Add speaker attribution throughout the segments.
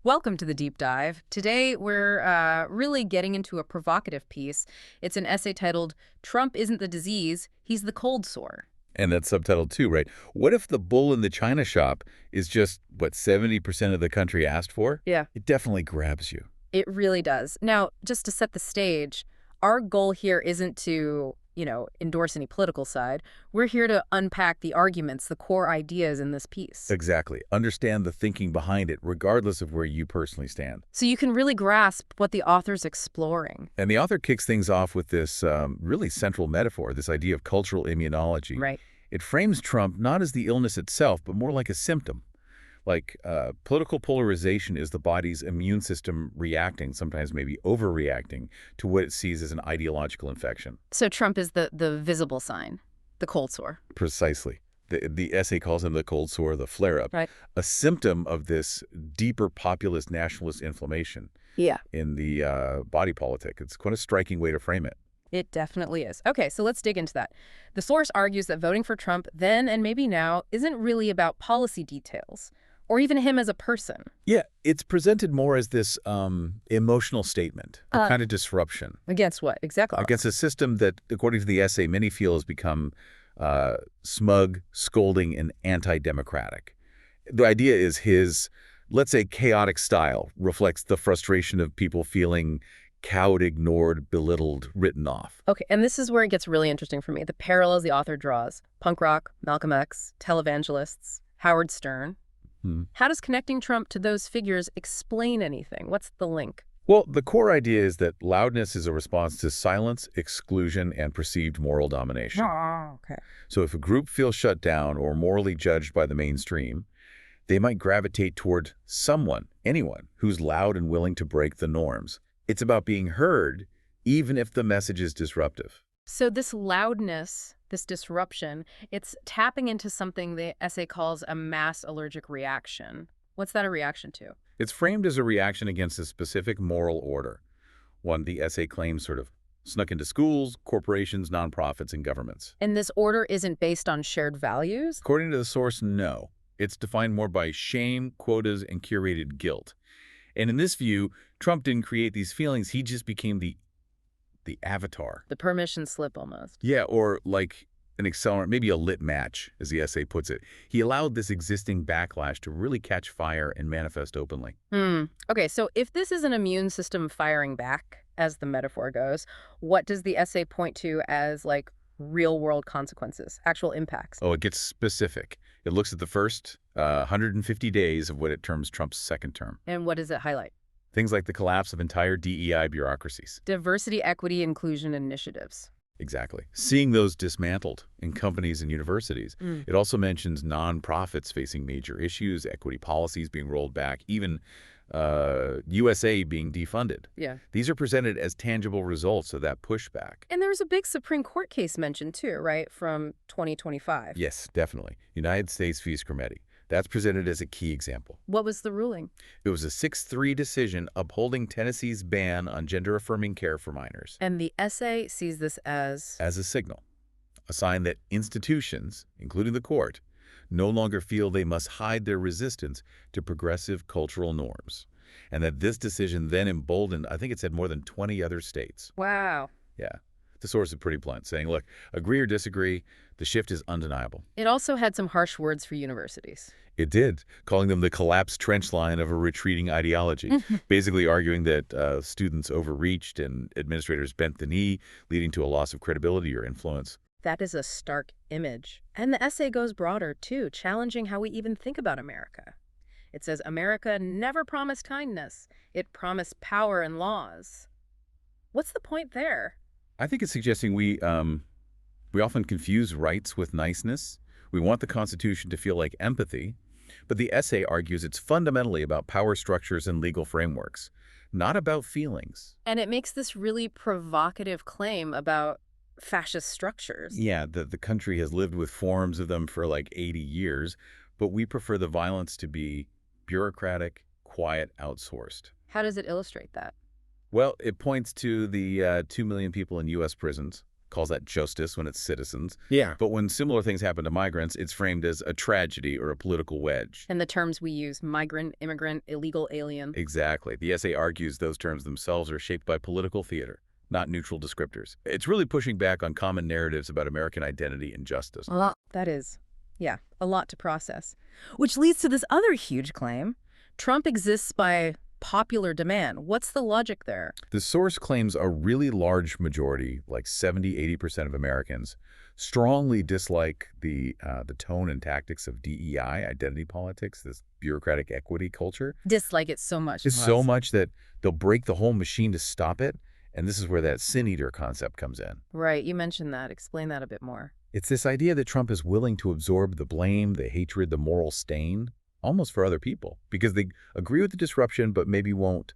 Speaker 1: Welcome to the deep dive. Today, we're really getting into a provocative piece. It's an essay titled, Trump Isn't the Disease, He's the Cold Sore.
Speaker 2: And that's subtitled too, right? What if the bull in the china shop is just what 70% of the country asked for?
Speaker 1: Yeah.
Speaker 2: It definitely grabs you.
Speaker 1: It really does. Now, just to set the stage, our goal here isn't to, endorse any political side. We're here to unpack the arguments, the core ideas in this piece.
Speaker 2: Exactly. Understand the thinking behind it, regardless of where you personally stand.
Speaker 1: So you can really grasp what the author's exploring.
Speaker 2: And the author kicks things off with this really central metaphor, this idea of cultural immunology.
Speaker 1: Right.
Speaker 2: It frames Trump not as the illness itself, but more like a symptom. Like political polarization is the body's immune system reacting, sometimes maybe overreacting, to what it sees as an ideological infection.
Speaker 1: So Trump is the visible sign, the cold sore.
Speaker 2: Precisely. The essay calls him the cold sore, the flare-up,
Speaker 1: Right.
Speaker 2: a symptom of this deeper populist nationalist inflammation
Speaker 1: Yeah.
Speaker 2: in the body politic. It's quite a striking way to frame it.
Speaker 1: It definitely is. Okay, so let's dig into that. The source argues that voting for Trump then and maybe now isn't really about policy details or even him as a person.
Speaker 2: Yeah, it's presented more as this emotional statement, a kind of disruption
Speaker 1: Against what? Exactly.
Speaker 2: against a system that, according to the essay, many feel has become smug, scolding, and anti-democratic. The idea is his, let's say, chaotic style reflects the frustration of people feeling cowed, ignored, belittled, written off.
Speaker 1: Okay, and this is where it gets really interesting for me. The parallels the author draws. Punk rock, Malcolm X, televangelists, Howard Stern.
Speaker 2: Hmm.
Speaker 1: How does connecting Trump to those figures explain anything? What's the link?
Speaker 2: Well, the core idea is that loudness is a response to silence, exclusion, and perceived moral domination.
Speaker 1: Oh, okay.
Speaker 2: So if a group feels shut down or morally judged by the mainstream, they might gravitate toward someone, anyone, who's loud and willing to break the norms. It's about being heard, even if the message is disruptive.
Speaker 1: So this loudness, this disruption, it's tapping into something the essay calls a mass allergic reaction. What's that a reaction to?
Speaker 2: It's framed as a reaction against a specific moral order, one the essay claims sort of snuck into schools, corporations, nonprofits, and governments.
Speaker 1: And this order isn't based on shared values?
Speaker 2: According to the source, no. It's defined more by shame, quotas, and curated guilt. And in this view, Trump didn't create these feelings. He just became the avatar.
Speaker 1: The permission slip almost.
Speaker 2: Yeah, or like an accelerant, maybe a lit match, as the essay puts it. He allowed this existing backlash to really catch fire and manifest openly.
Speaker 1: Okay, so if this is an immune system firing back, as the metaphor goes, what does the essay point to as, like, real-world consequences, actual impacts?
Speaker 2: Oh, it gets specific. It looks at the first 150 days of what it terms Trump's second term.
Speaker 1: And what does it highlight?
Speaker 2: Things like the collapse of entire DEI bureaucracies.
Speaker 1: Diversity, equity, inclusion initiatives.
Speaker 2: Exactly. Seeing those dismantled in companies and universities. It also mentions nonprofits facing major issues, equity policies being rolled back, even USA being defunded.
Speaker 1: Yeah.
Speaker 2: These are presented as tangible results of that pushback.
Speaker 1: And there's a big Supreme Court case mentioned, too, right, from 2025.
Speaker 2: Yes, definitely. United States v. Scarametti. That's presented as a key example.
Speaker 1: What was the ruling?
Speaker 2: It was a 6-3 decision upholding Tennessee's ban on gender-affirming care for minors.
Speaker 1: And the essay sees this as
Speaker 2: As a signal, a sign that institutions, including the court, no longer feel they must hide their resistance to progressive cultural norms. And that this decision then emboldened, I think it said more than 20 other states.
Speaker 1: Wow.
Speaker 2: Yeah. The source is pretty blunt, saying, look, agree or disagree, the shift is undeniable.
Speaker 1: It also had some harsh words for universities.
Speaker 2: It did, calling them the collapsed trench line of a retreating ideology, basically arguing that students overreached and administrators bent the knee, leading to a loss of credibility or influence.
Speaker 1: That is a stark image. And the essay goes broader, too, challenging how we even think about America. It says America never promised kindness. It promised power and laws. What's the point there?
Speaker 2: I think it's suggesting we often confuse rights with niceness. We want the Constitution to feel like empathy, but the essay argues it's fundamentally about power structures and legal frameworks, not about feelings.
Speaker 1: And it makes this really provocative claim about fascist structures.
Speaker 2: Yeah, the country has lived with forms of them for like 80 years, but we prefer the violence to be bureaucratic, quiet, outsourced.
Speaker 1: How does it illustrate that?
Speaker 2: Well, it points to the 2 million people in U.S. prisons, calls that justice when it's citizens.
Speaker 3: Yeah.
Speaker 2: But when similar things happen to migrants, it's framed as a tragedy or a political wedge.
Speaker 1: And the terms we use, migrant, immigrant, illegal alien.
Speaker 2: Exactly. The essay argues those terms themselves are shaped by political theater, not neutral descriptors. It's really pushing back on common narratives about American identity and justice.
Speaker 1: Well, that is, yeah, a lot to process. Which leads to this other huge claim. Trump exists by popular demand. What's the logic there?
Speaker 2: The source claims a really large majority, like 70–80% of Americans, strongly dislike the tone and tactics of DEI, identity politics, this bureaucratic equity culture.
Speaker 1: Dislike it so much.
Speaker 2: It's so much that they'll break the whole machine to stop it. And this is where that sin eater concept comes in.
Speaker 1: Right, you mentioned that. Explain that a bit more.
Speaker 2: It's this idea that Trump is willing to absorb the blame, the hatred, the moral stain, almost for other people, because they agree with the disruption but maybe won't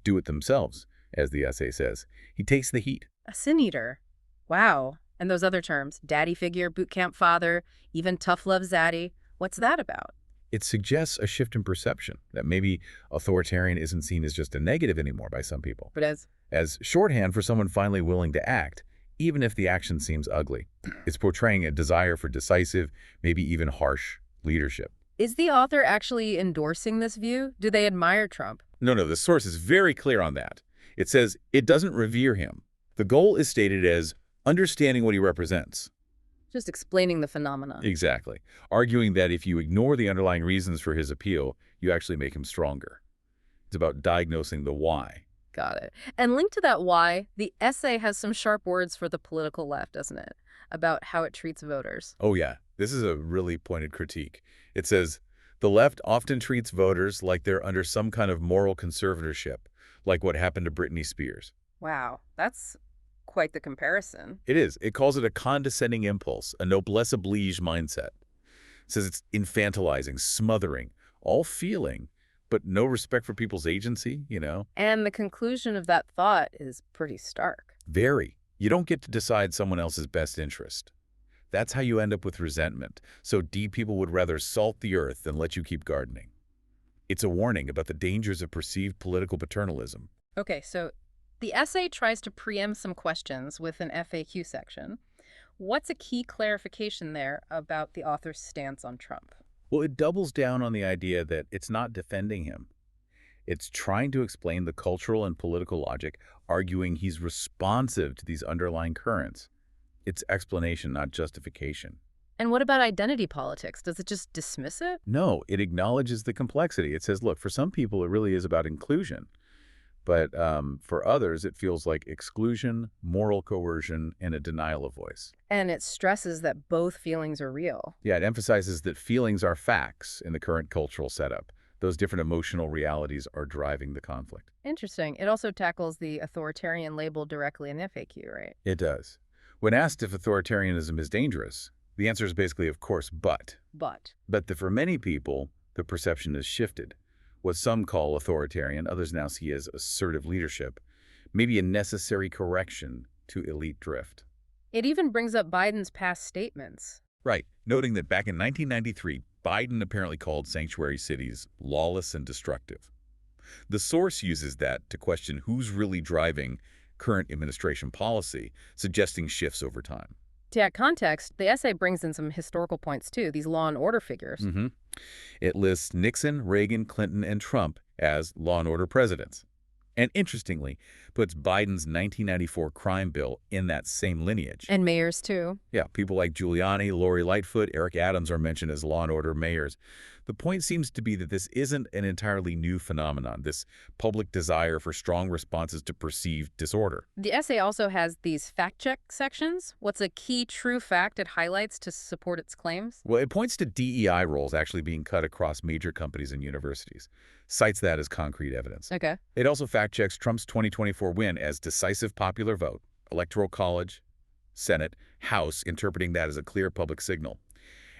Speaker 2: do it themselves, as the essay says. He takes the heat.
Speaker 1: A sin eater. Wow. And those other terms, daddy figure, boot camp father, even tough love zaddy. What's that about?
Speaker 2: It suggests a shift in perception, that maybe authoritarian isn't seen as just a negative anymore by some people.
Speaker 1: But
Speaker 2: as shorthand for someone finally willing to act, even if the action seems ugly. It's portraying a desire for decisive, maybe even harsh leadership.
Speaker 1: is the author actually endorsing this view? Do they admire Trump?
Speaker 2: No, the source is very clear on that. It says it doesn't revere him. The goal is stated as understanding what he represents.
Speaker 1: Just explaining the phenomenon.
Speaker 2: Exactly. Arguing that if you ignore the underlying reasons for his appeal, you actually make him stronger. It's about diagnosing the why.
Speaker 1: Got it. And linked to that why, the essay has some sharp words for the political left, doesn't it? About how it treats voters.
Speaker 2: Oh yeah, this is a really pointed critique. It says, the left often treats voters like they're under some kind of moral conservatorship, like what happened to Britney Spears.
Speaker 1: Wow, that's quite the comparison.
Speaker 2: It is. It calls it a condescending impulse, a noblesse oblige mindset. It says it's infantilizing, smothering, all feeling, but no respect for people's agency, you know?
Speaker 1: And the conclusion of that thought is pretty stark.
Speaker 2: Very. You don't get to decide someone else's best interest. That's how you end up with resentment. So deep people would rather salt the earth than let you keep gardening. It's a warning about the dangers of perceived political paternalism.
Speaker 1: Okay, so the essay tries to preempt some questions with an FAQ section. What's a key clarification there about the author's stance on Trump?
Speaker 2: Well, it doubles down on the idea that it's not defending him. It's trying to explain the cultural and political logic, arguing he's responsive to these underlying currents. It's explanation, not justification.
Speaker 1: And what about identity politics? Does it just dismiss it?
Speaker 2: No, it acknowledges the complexity. It says, look, for some people, it really is about inclusion. But for others, it feels like exclusion, moral coercion, and a denial of voice.
Speaker 1: And it stresses that both feelings are real.
Speaker 2: Yeah, it emphasizes that feelings are facts in the current cultural setup. Those different emotional realities are driving the conflict.
Speaker 1: Interesting. It also tackles the authoritarian label directly in FAQ, right?
Speaker 2: It does. When asked if authoritarianism is dangerous, the answer is basically, of course, but.
Speaker 1: But
Speaker 2: For many people, the perception has shifted. What some call authoritarian, others now see as assertive leadership, may be a necessary correction to elite drift.
Speaker 1: it even brings up Biden's past statements.
Speaker 2: Right, noting that back in 1993, Biden apparently called sanctuary cities lawless and destructive. The source uses that to question who's really driving current administration policy, suggesting shifts over time.
Speaker 1: To add context, the essay brings in some historical points too, these law and order figures.
Speaker 2: It lists Nixon, Reagan, Clinton, and Trump as law and order presidents. And interestingly, puts Biden's 1994 crime bill in that same lineage.
Speaker 1: And mayors too.
Speaker 2: Yeah, people like Giuliani, Lori Lightfoot, Eric Adams are mentioned as law and order mayors. The point seems to be that this isn't an entirely new phenomenon, this public desire for strong responses to perceived disorder.
Speaker 1: The essay also has these fact-check sections. What's a key true fact it highlights to support its claims?
Speaker 2: Well, it points to DEI roles actually being cut across major companies and universities, cites that as concrete evidence.
Speaker 1: Okay.
Speaker 2: It also fact-checks Trump's 2024 win as decisive popular vote, Electoral College, Senate, House, interpreting that as a clear public signal.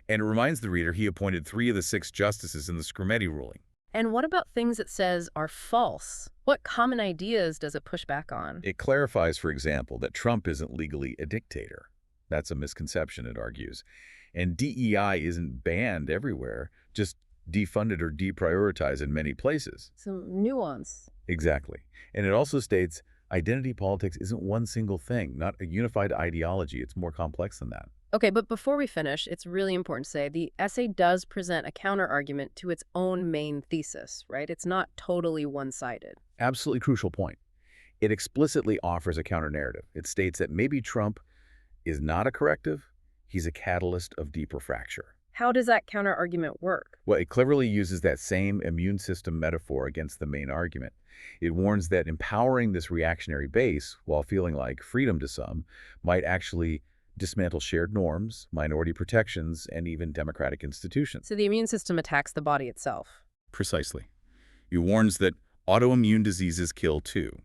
Speaker 2: And it reminds the reader he appointed 3 of the 6 justices in the Scrimeti ruling.
Speaker 1: And what about things it says are false? What common ideas does it push back on?
Speaker 2: It clarifies, for example, that Trump isn't legally a dictator. That's a misconception, it argues. And DEI isn't banned everywhere, just defunded or deprioritized in many places.
Speaker 1: Some nuance.
Speaker 2: Exactly. And it also states Identity politics isn't one single thing, not a unified ideology. It's more complex than that.
Speaker 1: Okay, but before we finish, it's really important to say the essay does present a counterargument to its own main thesis, right? It's not totally one-sided.
Speaker 2: Absolutely crucial point. It explicitly offers a counter-narrative. It states that maybe Trump is not a corrective, he's a catalyst of deeper fracture.
Speaker 1: How does that counterargument work?
Speaker 2: Well, it cleverly uses that same immune system metaphor against the main argument. It warns that empowering this reactionary base, while feeling like freedom to some, might actually dismantle shared norms, minority protections, and even democratic institutions.
Speaker 1: So the immune system attacks the body itself.
Speaker 2: Precisely. It warns that autoimmune diseases kill too.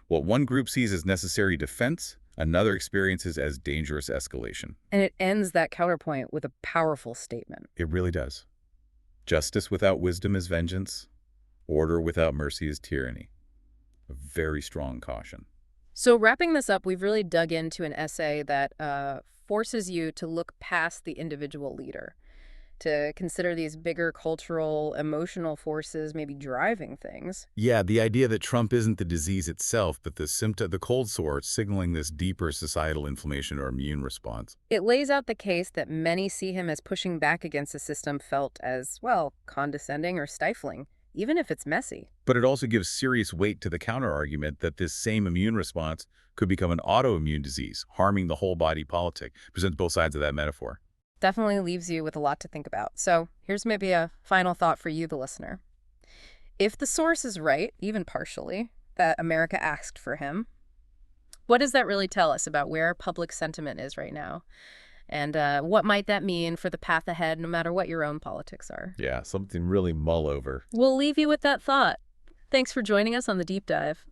Speaker 2: What one group sees as necessary defense, another experiences as dangerous escalation.
Speaker 1: And it ends that counterpoint with a powerful statement.
Speaker 2: It really does. Justice without wisdom is vengeance. Order without mercy is tyranny. A very strong caution.
Speaker 1: So wrapping this up, we've really dug into an essay that forces you to look past the individual leader, to consider these bigger cultural, emotional forces maybe driving things.
Speaker 2: Yeah, the idea that Trump isn't the disease itself, but the symptom, the cold sore, signaling this deeper societal inflammation or immune response.
Speaker 1: It lays out the case that many see him as pushing back against a system felt as, well, condescending or stifling, even if it's messy.
Speaker 2: But it also gives serious weight to the counterargument that this same immune response could become an autoimmune disease, harming the whole body politic. Presents both sides of that metaphor.
Speaker 1: Definitely leaves you with a lot to think about. So here's maybe a final thought for you, the listener. If the source is right, even partially, that America asked for him, what does that really tell us about where public sentiment is right now? And what might that mean for the path ahead, no matter what your own politics are?
Speaker 2: Yeah, something really mull over.
Speaker 1: We'll leave you with that thought. Thanks for joining us on The Deep Dive.